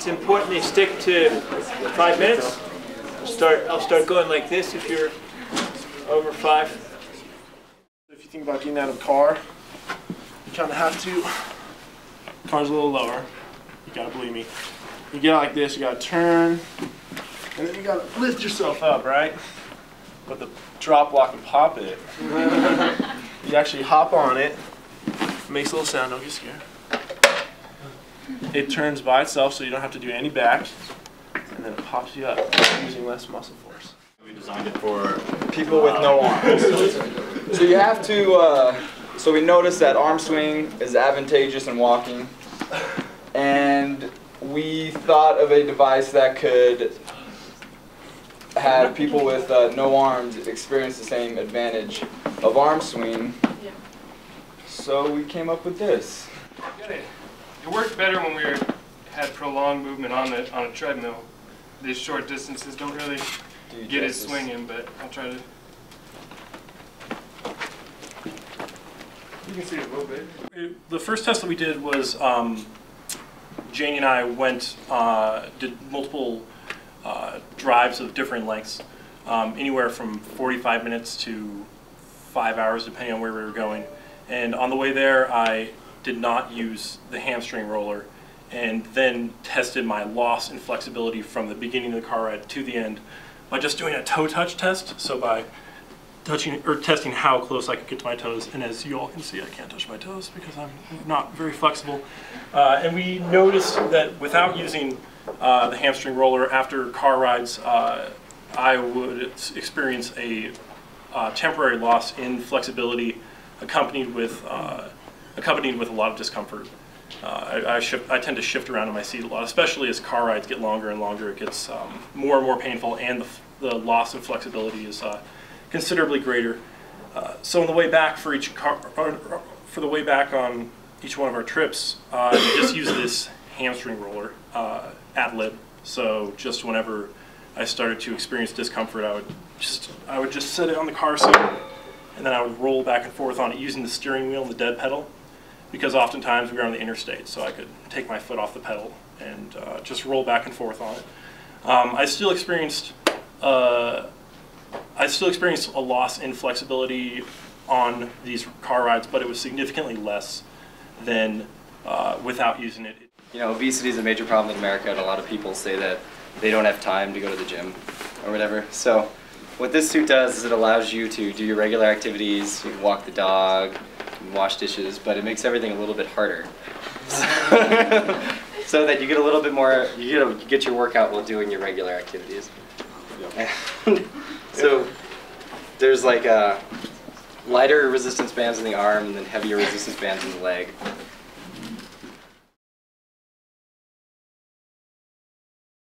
it's important they stick to 5 minutes. I'll start going like this if you're over 5. If you think about getting out of the car, you kind of have to. Car's a little lower. You gotta believe me. You get out like this. You gotta turn, and then you gotta lift yourself up, right? But the drop block and pop it. You actually hop on it. It makes a little sound. Don't get scared. It turns by itself, so you don't have to do any back, and then it pops you up using less muscle force. We designed it for people with no arms. So you have to, so we noticed that arm swing is advantageous in walking, and we thought of a device that could have people with no arms experience the same advantage of arm swing. So we came up with this. It worked better when we had prolonged movement on a treadmill. These short distances don't really get it swinging, but I'll try to. You can see it a little bit. The first test that we did was Janie and I did multiple drives of different lengths, anywhere from 45 minutes to 5 hours, depending on where we were going. And on the way there, I did not use the hamstring roller, and then tested my loss in flexibility from the beginning of the car ride to the end by just doing a toe touch test. So by touching or testing how close I could get to my toes, and as you all can see, I can't touch my toes because I'm not very flexible. And we noticed that without using the hamstring roller after car rides, I would experience a temporary loss in flexibility, accompanied with a lot of discomfort. I tend to shift around in my seat a lot, especially as car rides get longer and longer. It gets more and more painful, and the loss of flexibility is considerably greater. So on the way back for the way back on each one of our trips, I just use this hamstring roller ad lib. So just whenever I started to experience discomfort, I would just set it on the car seat, and then I would roll back and forth on it using the steering wheel and the dead pedal, because oftentimes we were on the interstate, so I could take my foot off the pedal and just roll back and forth on it. I still experienced a loss in flexibility on these car rides, but it was significantly less than without using it. You know, obesity is a major problem in America, and a lot of people say that they don't have time to go to the gym or whatever. So what this suit does is it allows you to do your regular activities. You can walk the dog, you can wash dishes, but it makes everything a little bit harder. So that you get a little bit more, you get your workout while doing your regular activities. So there's like lighter resistance bands in the arm and then heavier resistance bands in the leg.